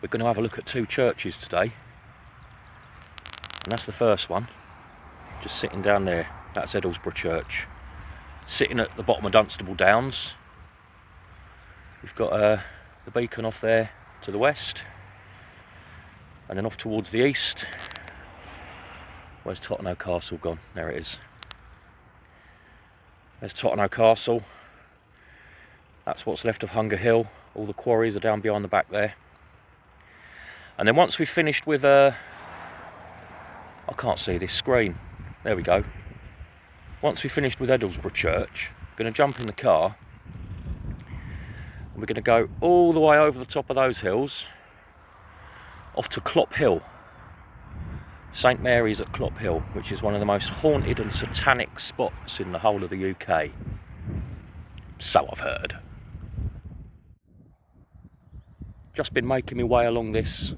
we're going to have a look at two churches today. And that's the first one, just sitting down there. That's Edelsberg Church, sitting at the bottom of Dunstable Downs. We've got the beacon off there to the west, and then off towards the east. Where's Tottenham Castle gone? There it is. There's Tottenham Castle. That's what's left of Hunger Hill. All the quarries are down behind the back there. And then once we've finished with I can't see this screen. There we go. Once we've finished with Edelsberg Church, we're going to jump in the car and we're going to go all the way over the top of those hills off to Clophill. St Mary's at Clophill, which is one of the most haunted and satanic spots in the whole of the UK. So I've heard. Just been making my way along this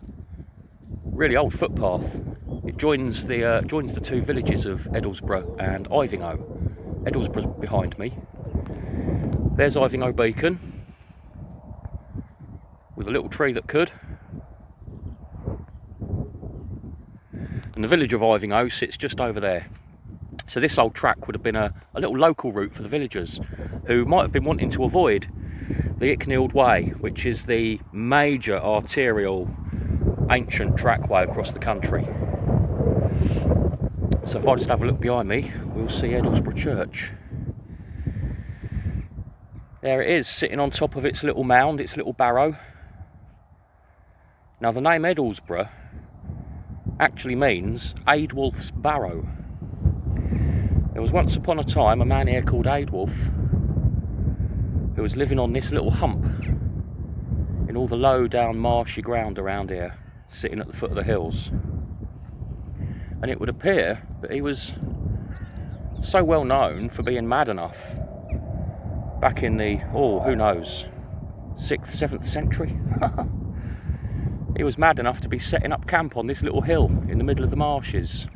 really old footpath. It joins the two villages of Edelsborough and Ivinghoe. Edelsborough's behind me. There's Ivinghoe Beacon with a little tree that could. And the village of Ivinghoe sits just over there. So this old track would have been a little local route for the villagers who might have been wanting to avoid the Icknield Way, which is the major arterial ancient trackway across the country. So if I just have a look behind me, we'll see Edelsberg Church. There it is, sitting on top of its little mound, its little barrow. Now the name Edelsborough actually means Aidwulf's Barrow. There was once upon a time a man here called Aidwulf who was living on this little hump in all the low down marshy ground around here, sitting at the foot of the hills. And it would appear that he was so well known for being mad enough back in the, who knows, 6th, 7th century. He was mad enough to be setting up camp on this little hill in the middle of the marshes,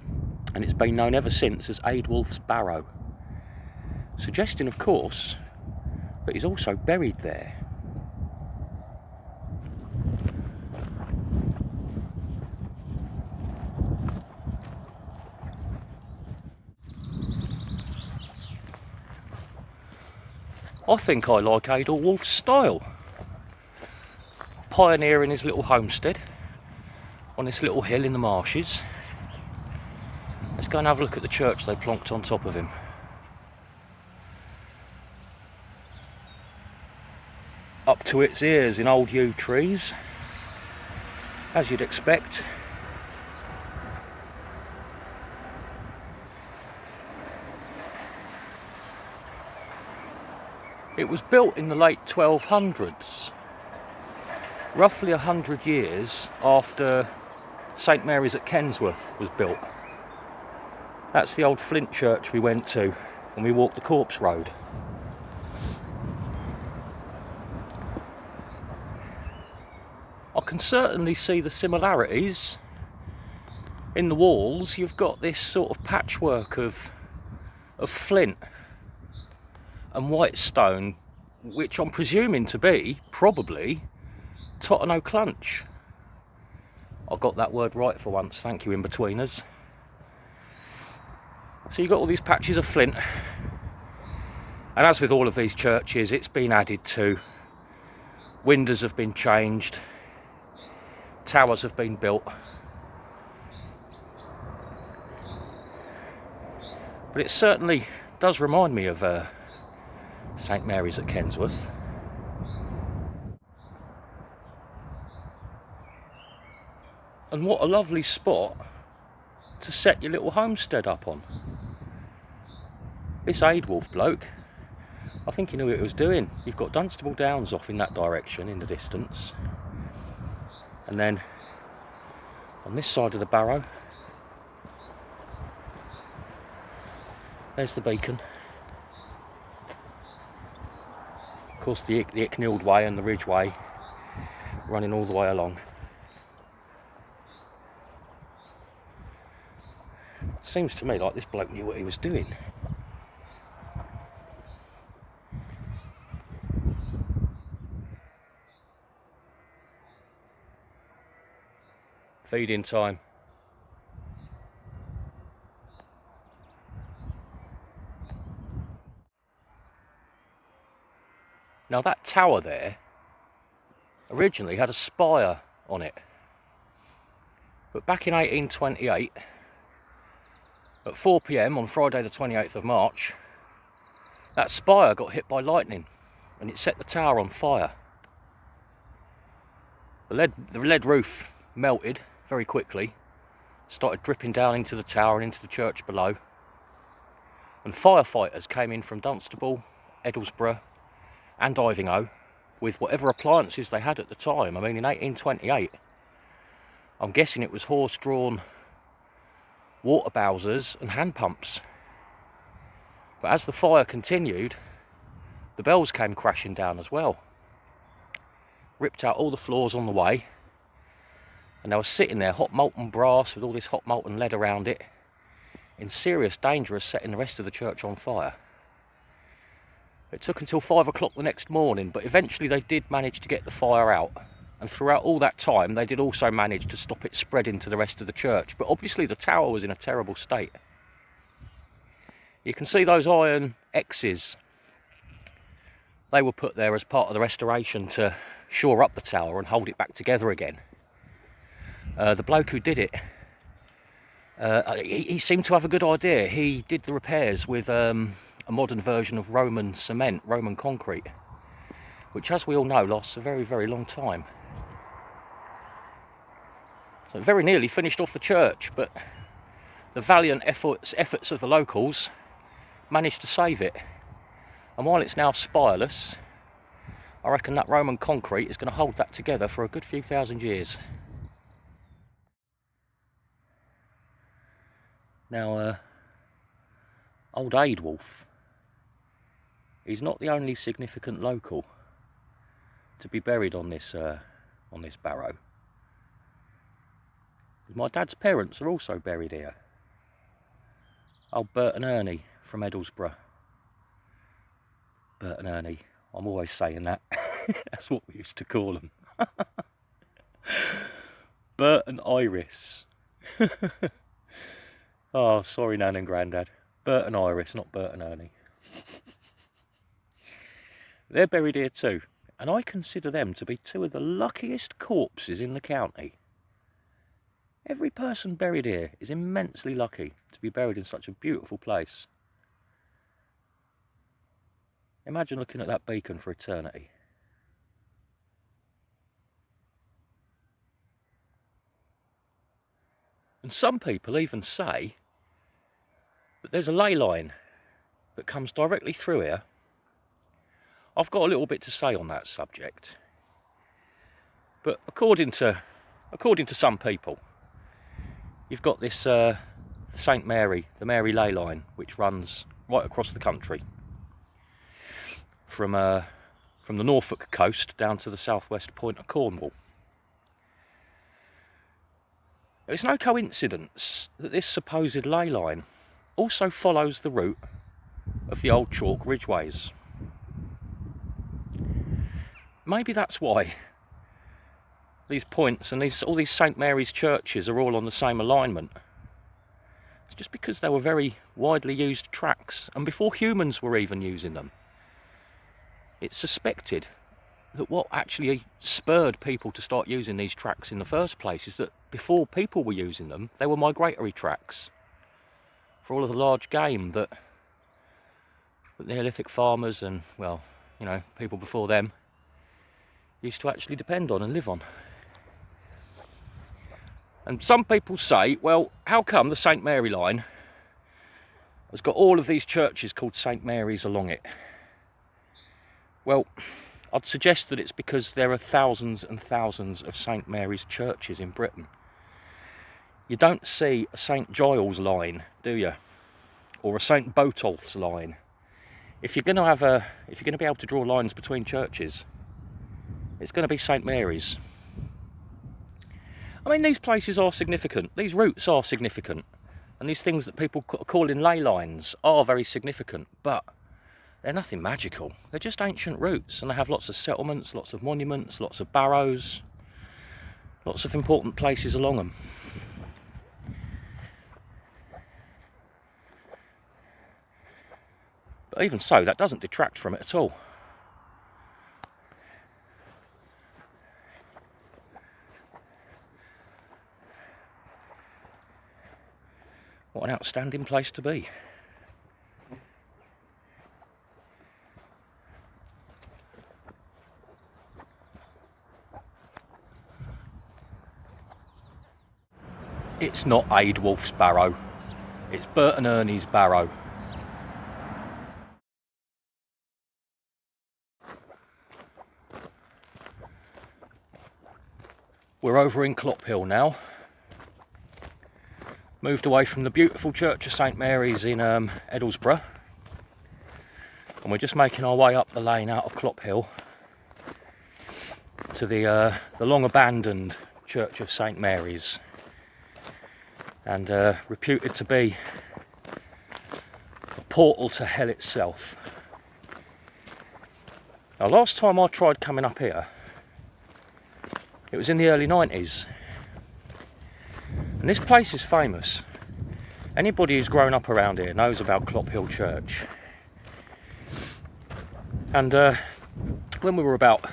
and it's been known ever since as Aidwulf's Barrow, suggesting of course that he's also buried there. I think I like Aidwulf's style. Pioneering his little homestead on this little hill in the marshes. Let's go and have a look at the church they plonked on top of him. Up to its ears in old yew trees, as you'd expect. It was built in the late 1200s. Roughly 100 years after St Mary's at Kensworth was built. That's the old flint church we went to when we walked the Corpse Road. I can certainly see the similarities. In the walls you've got this sort of patchwork of flint and white stone, which I'm presuming to be, probably, Tottenham Clunch. I got that word right for once, thank you in-betweeners. So you've got all these patches of flint, and as with all of these churches, it's been added to. Windows have been changed, towers have been built. But it certainly does remind me of St Mary's at Kensworth. And what a lovely spot to set your little homestead up on. This Aidwulf bloke, I think he knew what he was doing. You've got Dunstable Downs off in that direction in the distance. And then on this side of the barrow, there's the beacon. Of course the Icknield Way and the Ridgeway running all the way along. Seems to me like this bloke knew what he was doing. Feeding time. Now that tower there originally had a spire on it, but back in 1828 at 4 PM on Friday the 28th of March, that spire got hit by lightning and it set the tower on fire. The lead roof melted very quickly, started dripping down into the tower and into the church below, and firefighters came in from Dunstable, Edelsborough and Ivinghoe with whatever appliances they had at the time. I mean, in 1828, I'm guessing it was horse-drawn water bowsers and hand pumps. But as the fire continued, the bells came crashing down as well. Ripped out all the floors on the way, and they were sitting there, hot molten brass with all this hot molten lead around it, in serious danger of setting the rest of the church on fire. It took until 5 o'clock the next morning, but eventually they did manage to get the fire out. And throughout all that time, they did also manage to stop it spreading to the rest of the church. But obviously the tower was in a terrible state. You can see those iron X's. They were put there as part of the restoration to shore up the tower and hold it back together again. The bloke who did it, he seemed to have a good idea. He did the repairs with a modern version of Roman cement, Roman concrete, which, as we all know, lasts a very, very long time. So it very nearly finished off the church, but the valiant efforts of the locals managed to save it. And while it's now spireless, I reckon that Roman concrete is going to hold that together for a good few thousand years. Now, old Adewulf, he's not the only significant local to be buried on this barrow. My dad's parents are also buried here. Old Bert and Ernie from Edelsborough. Bert and Ernie, I'm always saying that. That's what we used to call them. Bert and Iris. Oh, sorry, Nan and Grandad. Bert and Iris, not Bert and Ernie. They're buried here too, and I consider them to be two of the luckiest corpses in the county. Every person buried here is immensely lucky to be buried in such a beautiful place. Imagine looking at that beacon for eternity. And some people even say that there's a ley line that comes directly through here. I've got a little bit to say on that subject. But according to some people, you've got this St Mary, the Mary ley line, which runs right across the country. From the Norfolk coast down to the southwest point of Cornwall. It's no coincidence that this supposed ley line also follows the route of the old chalk ridgeways. Maybe that's why these points and all these St Mary's churches are all on the same alignment. It's just because they were very widely used tracks, and before humans were even using them. It's suspected that what actually spurred people to start using these tracks in the first place is that before people were using them, they were migratory tracks for all of the large game that Neolithic farmers and, well, you know, people before them used to actually depend on and live on. And some people say, well, how come the St Mary line has got all of these churches called St Mary's along it? Well, I'd suggest that it's because there are thousands and thousands of St Mary's churches in Britain. You don't see a St Giles line, do you? Or a St Botolph's line. If you're going to be able to draw lines between churches, it's going to be St Mary's. I mean, these places are significant. These routes are significant, and these things that people call in ley lines are very significant. But they're nothing magical. They're just ancient routes, and they have lots of settlements, lots of monuments, lots of barrows, Lots of important places along them. But even so, that doesn't detract from it at all. What an outstanding place to be. It's not Adewulf's barrow, it's Bert and Ernie's barrow. We're over in Clophill now. Moved away from the beautiful Church of St Mary's in Edelsborough. And we're just making our way up the lane out of Clophill to the long abandoned Church of St Mary's. And reputed to be a portal to hell itself. Now, last time I tried coming up here, it was in the early 90s. And this place is famous. Anybody who's grown up around here knows about Clophill Church. And when we were about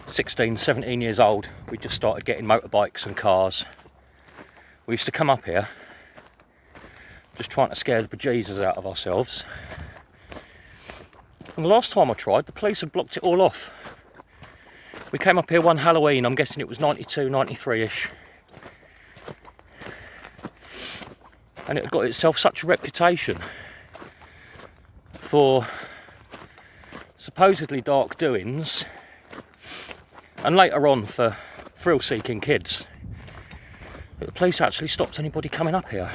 16, 17 years old, we just started getting motorbikes and cars. We used to come up here, just trying to scare the bejesus out of ourselves. And the last time I tried, the police had blocked it all off. We came up here one Halloween, I'm guessing it was 92, 93-ish. And it had got itself such a reputation for supposedly dark doings, and later on for thrill-seeking kids, that the police actually stopped anybody coming up here.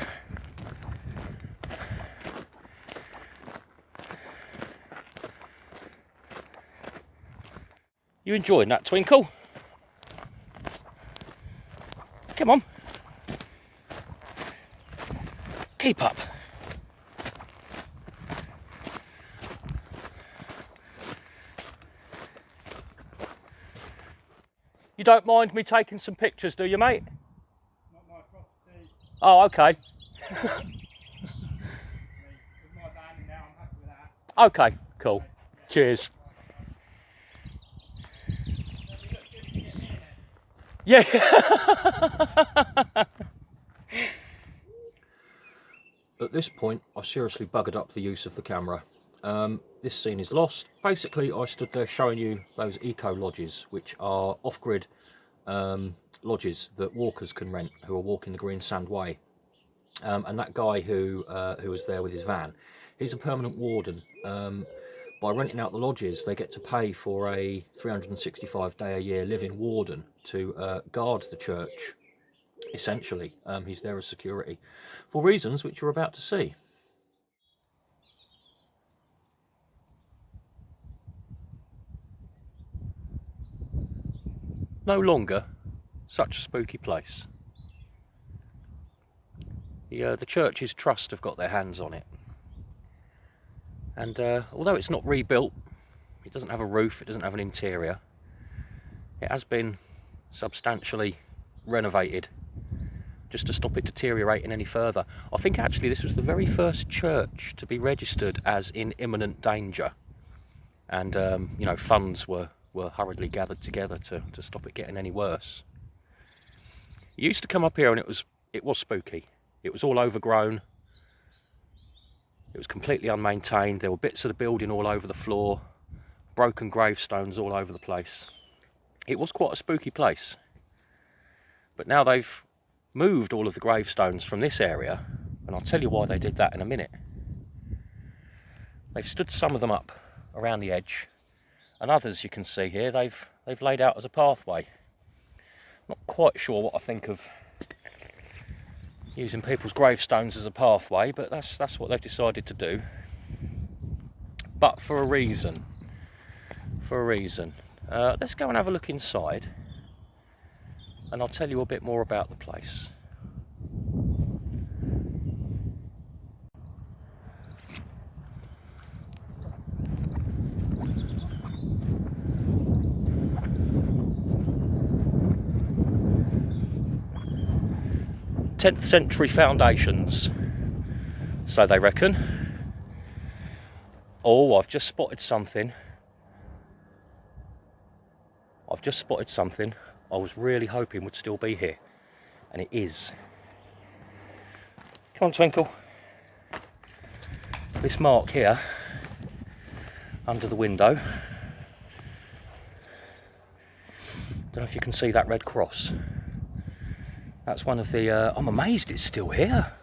You enjoying that, Twinkle? Come on. Keep up. You don't mind me taking some pictures, do you, mate? Not my property. Oh, okay. With my van now, I'm happy with that. Okay, cool. Cheers. Yeah. At this point, I seriously buggered up the use of the camera. This scene is lost. Basically, I stood there showing you those eco lodges, which are off-grid lodges that walkers can rent who are walking the Green Sand Way. And that guy who was there with his van, he's a permanent warden. By renting out the lodges, they get to pay for a 365-day-a-year living warden to guard the church, essentially. He's there as security, for reasons which you're about to see. No longer such a spooky place. The church's trust have got their hands on it. And although it's not rebuilt, it doesn't have a roof, it doesn't have an interior, it has been substantially renovated just to stop it deteriorating any further. I think actually this was the very first church to be registered as in imminent danger. And funds were hurriedly gathered together to stop it getting any worse. You used to come up here and it was spooky. It was all overgrown. It was completely unmaintained. There were bits of the building all over the floor, broken gravestones all over the place. It was quite a spooky place. But now they've moved all of the gravestones from this area, and I'll tell you why they did that in a minute. They've stood some of them up around the edge, and others you can see here they've laid out as a pathway. Not quite sure what I think of using people's gravestones as a pathway, but that's what they've decided to do. But for a reason. Let's go and have a look inside, and I'll tell you a bit more about the place. 10th century foundations, so they reckon. Oh, I've just spotted something. I was really hoping would still be here, and it is. Come on, Twinkle. This mark here under the window. Don't know if you can see that red cross. That's one of the, I'm amazed it's still here.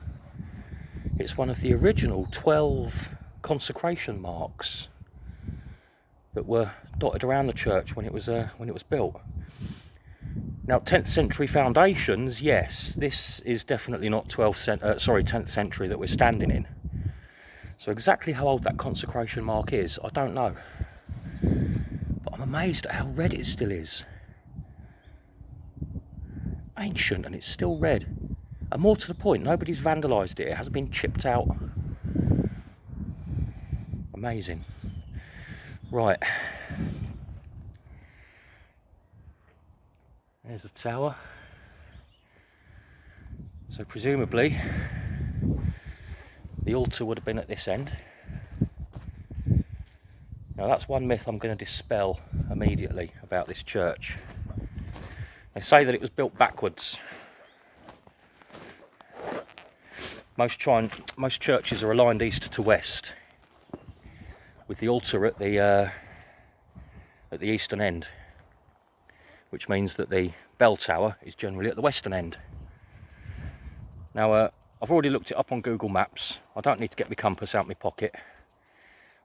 It's one of the original 12 consecration marks that were dotted around the church when it was built. Now, 10th century foundations, yes, this is definitely not 10th century that we're standing in. So exactly how old that consecration mark is, I don't know. But I'm amazed at how red it still is. Ancient, and it's still red. And more to the point, nobody's vandalised it. It hasn't been chipped out. Amazing. Right. There's the tower. So presumably the altar would have been at this end. Now that's one myth I'm going to dispel immediately about this church. They say that it was built backwards. Most churches are aligned east to west, with the altar at the eastern end, which means that the bell tower is generally at the western end. Now, I've already looked it up on Google Maps. I don't need to get my compass out of my pocket.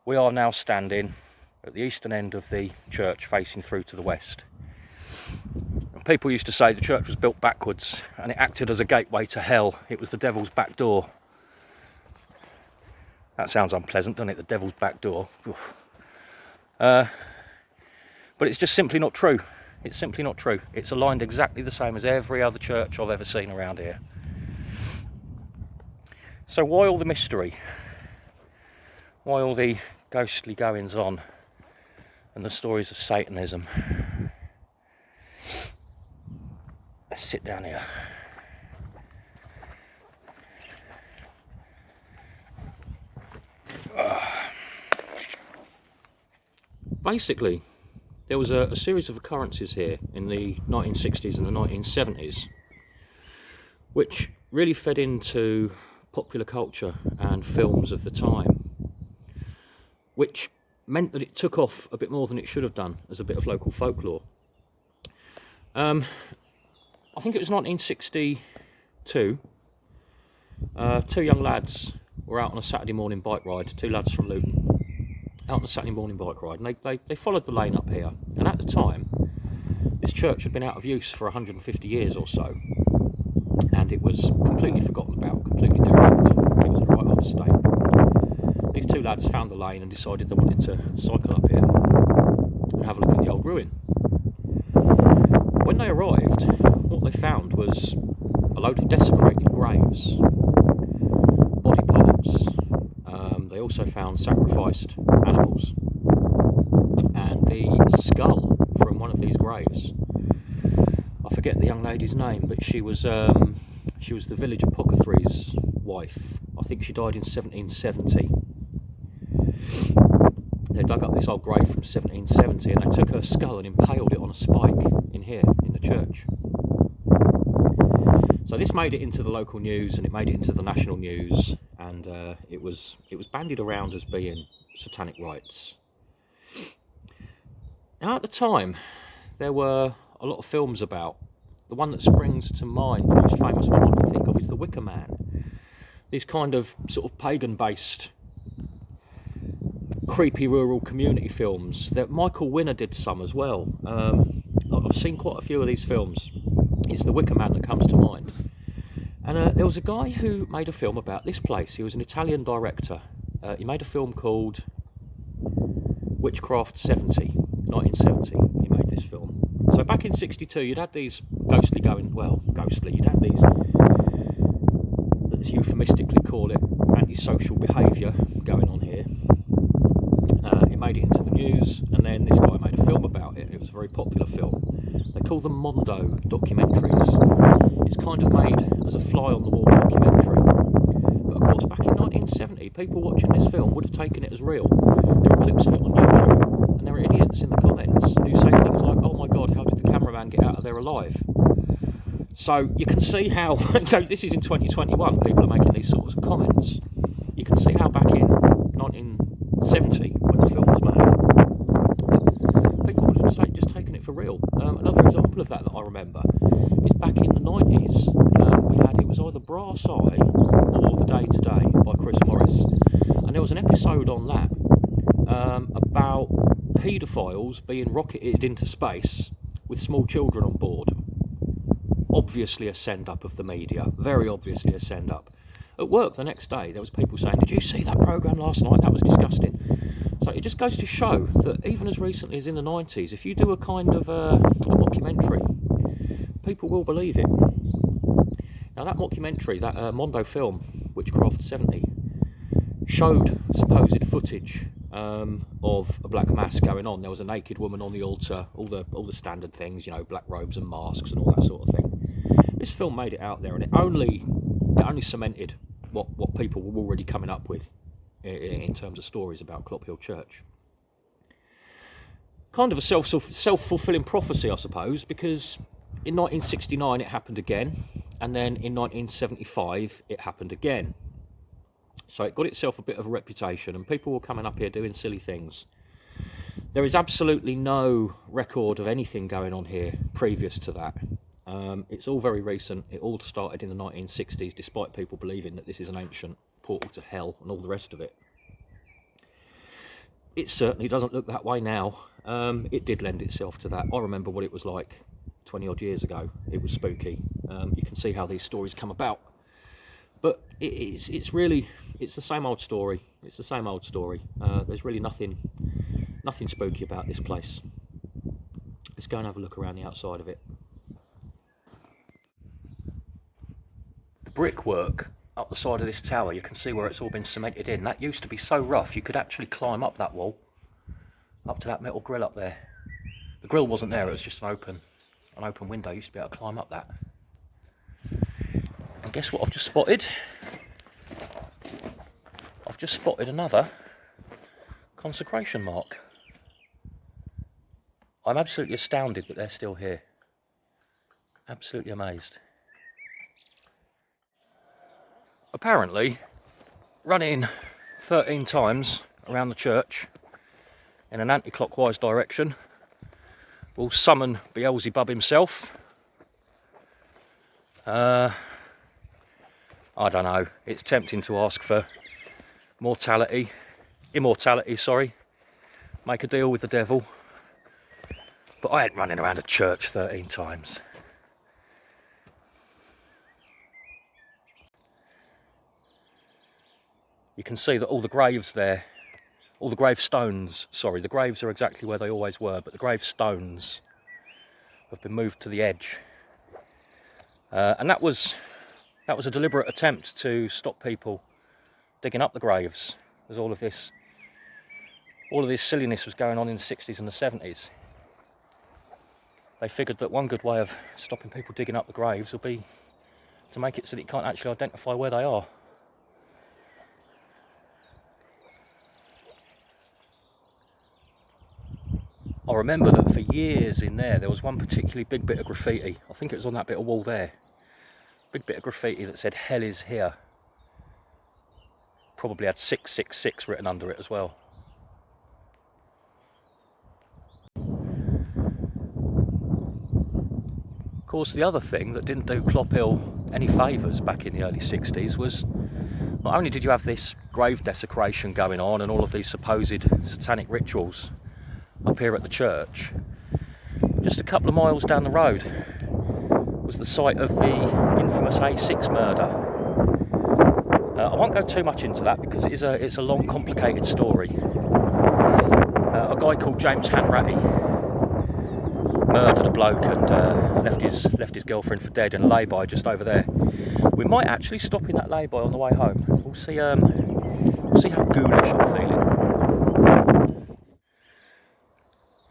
We are now standing at the eastern end of the church, facing through to the west. And people used to say the church was built backwards and it acted as a gateway to hell. It was the devil's back door. That sounds unpleasant, doesn't it? The devil's back door. But it's just simply not true. It's simply not true. It's aligned exactly the same as every other church I've ever seen around here. So why all the mystery? Why all the ghostly goings on and the stories of Satanism? Let's sit down here. Basically, there was a series of occurrences here in the 1960s and the 1970s which really fed into popular culture and films of the time, which meant that it took off a bit more than it should have done as a bit of local folklore. I think it was 1962. Two young lads were out on a Saturday morning bike ride, two lads from Luton, out on a Saturday morning bike ride, and they followed the lane up here. And at the time, this church had been out of use for 150 years or so, and it was completely forgotten about, completely derelict. It was in a right old state. These two lads found the lane and decided they wanted to cycle up here and have a look at the old ruin. When they arrived, what they found was a load of desecrated graves, body parts. They also found sacrificed animals, and the skull from one of these graves. I forget the young lady's name, but she was the village apothecary's wife. I think she died in 1770. They dug up this old grave from 1770 and they took her skull and impaled it on a spike in here, in the church. So this made it into the local news and it made it into the national news, and it was bandied around as being satanic rites. Now at the time, there were a lot of films about. The one that springs to mind, the most famous one I can think of, is the Wicker Man. These kind of sort of pagan-based, creepy rural community films. That Michael Winner did some as well. I've seen quite a few of these films. It's the Wicker Man that comes to mind. And there was a guy who made a film about this place. He was an Italian director. He made a film called Witchcraft 70, 1970. He made this film. So back in 62, you'd had these you'd had these, let's euphemistically call it, antisocial behaviour going on here. It made it into the news, and then this guy made a film about it. It was a very popular film. They call them Mondo documentaries. it's kind of made as a fly-on-the-wall documentary. But of course, back in 1970, people watching this film would have taken it as real. There are clips of it on YouTube, and there are idiots in the comments who say things like, "Oh my God, how did the cameraman get out of there alive?" So you can see how, this is in 2021, people are making these sorts of comments. You can see how back in 1970, when the film was made, people would have just taken it for real. Another example of that I remember is back in the 90s, it was either Brass Eye or The Day Today by Chris Morris. And there was an episode on that about paedophiles being rocketed into space with small children on board. Obviously a send-up of the media, very obviously a send-up. At work the next day, there was people saying, "Did you see that programme last night? That was disgusting." So it just goes to show that even as recently as in the 90s, if you do a kind of a mockumentary, people will believe it. Now that mockumentary, that Mondo film, Witchcraft 70, showed supposed footage of a black mass going on. There was a naked woman on the altar, all the standard things, you know, black robes and masks and all that sort of thing. This film made it out there, and it only cemented what people were already coming up with in terms of stories about Clophill Church. Kind of a self-fulfilling prophecy, I suppose, because in 1969 it happened again, and then in 1975 it happened again. So it got itself a bit of a reputation, and people were coming up here doing silly things. There is absolutely no record of anything going on here previous to that. It's all very recent. It all started in the 1960s, despite people believing that this is an ancient portal to hell and all the rest of it. It certainly doesn't look that way now. It did lend itself to that. I remember what it was like 20 odd years ago. It was spooky. You can see how these stories come about. But it's the same old story. It's the same old story. There's really nothing spooky about this place. Let's go and have a look around the outside of it. The brickwork up the side of this tower, you can see where it's all been cemented in. That used to be so rough you could actually climb up that wall, up to that metal grill up there. The grill wasn't there, it was just an open window. You used to be able to climb up that. And guess what I've just spotted? I've just spotted another consecration mark. I'm absolutely astounded that they're still here. Absolutely amazed. Apparently, running 13 times around the church in an anti-clockwise direction will summon Beelzebub himself. I don't know, it's tempting to ask for immortality, make a deal with the devil, but I ain't running around a church 13 times. You can see that all the graves there, all the gravestones, the graves are exactly where they always were, but the gravestones have been moved to the edge. And that was a deliberate attempt to stop people digging up the graves, as all of this silliness was going on in the 60s and the 70s. They figured that one good way of stopping people digging up the graves would be to make it so that you can't actually identify where they are. I remember that for years in there was one particularly big bit of graffiti. I think it was on that bit of wall there. Big bit of graffiti that said "Hell is here." Probably had 666 written under it as well. Of course, the other thing that didn't do Clophill any favours back in the early 60s was not only did you have this grave desecration going on and all of these supposed satanic rituals up here at the church, just a couple of miles down the road was the site of the infamous A6 murder. I won't go too much into that because it's a long, complicated story. A guy called James Hanratti murdered a bloke and left his girlfriend for dead in a lay-by just over there. We might actually stop in that lay-by on the way home. We'll see how ghoulish I'm feeling.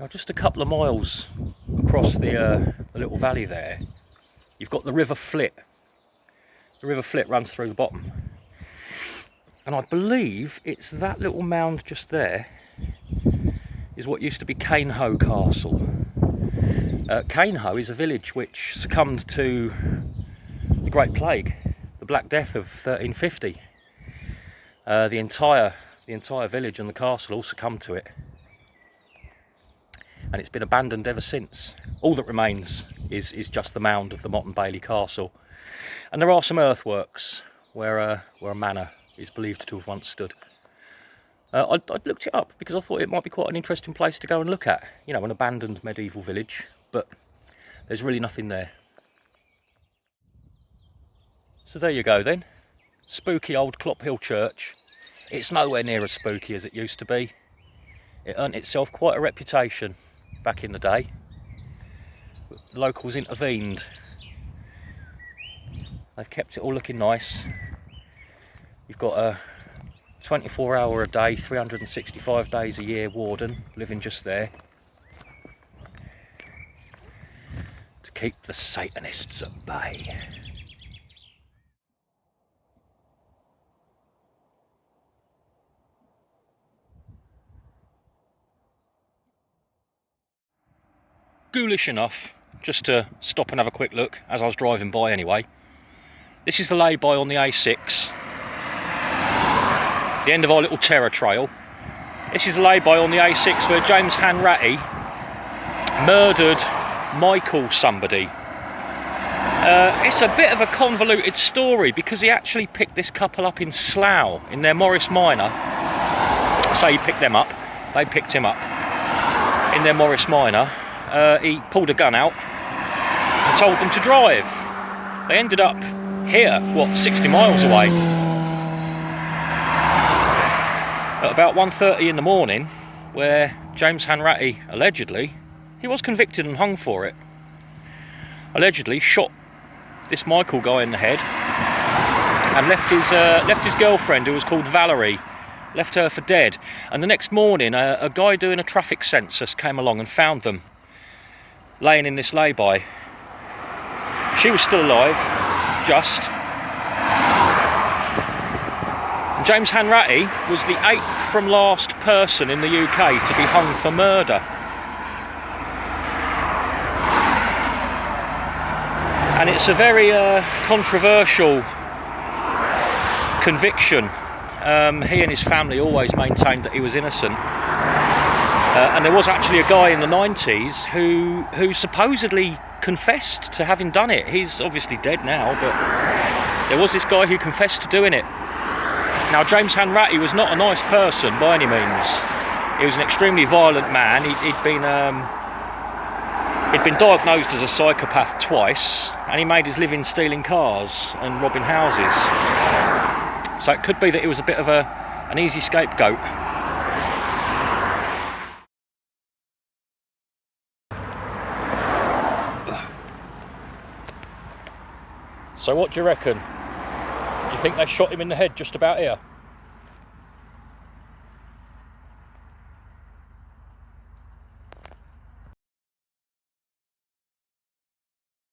Now, just a couple of miles across the little valley there you've got the River Flit. The River Flit runs through the bottom. And I believe it's that little mound just there is what used to be Cainhoe Castle. Cainhoe is a village which succumbed to the Great Plague, the Black Death of 1350. The entire village and the castle all succumbed to it, and it's been abandoned ever since. All that remains is just the mound of the Motte and Bailey Castle, and there are some earthworks where a manor is believed to have once stood. I'd looked it up because I thought it might be quite an interesting place to go and look at. You know, an abandoned medieval village, but there's really nothing there. So there you go then. Spooky old Clophill Church. It's nowhere near as spooky as it used to be. It earned itself quite a reputation back in the day. The locals intervened. They've kept it all looking nice. You've got a 24-hour a day, 365 days a year warden living just there to keep the Satanists at bay. Ghoulish enough just to stop and have a quick look as I was driving by anyway. This is the lay-by on the A6, the end of our little terror trail. This is the lay-by on the A6 where James Hanratti murdered Michael somebody. It's a bit of a convoluted story because he actually picked this couple up in Slough in their Morris Minor. I say he picked them up, they picked him up in their Morris Minor. He pulled a gun out and told them to drive. They ended up here, 60 miles away. At about 1:30 in the morning, where James Hanratti allegedly, he was convicted and hung for it, allegedly shot this Michael guy in the head and left his girlfriend, who was called Valerie, left her for dead. And the next morning, a guy doing a traffic census came along and found them laying in this lay-by. She was still alive, just. And James Hanratti was the 8th from last person in the UK to be hung for murder. And it's a very controversial conviction. He and his family always maintained that he was innocent. And there was actually a guy in the 90s who supposedly confessed to having done it. He's obviously dead now, but there was this guy who confessed to doing it. Now, James Hanratti was not a nice person by any means. He was an extremely violent man. He'd been diagnosed as a psychopath twice, and he made his living stealing cars and robbing houses. So it could be that he was a bit of an easy scapegoat. So what do you reckon? Do you think they shot him in the head just about here?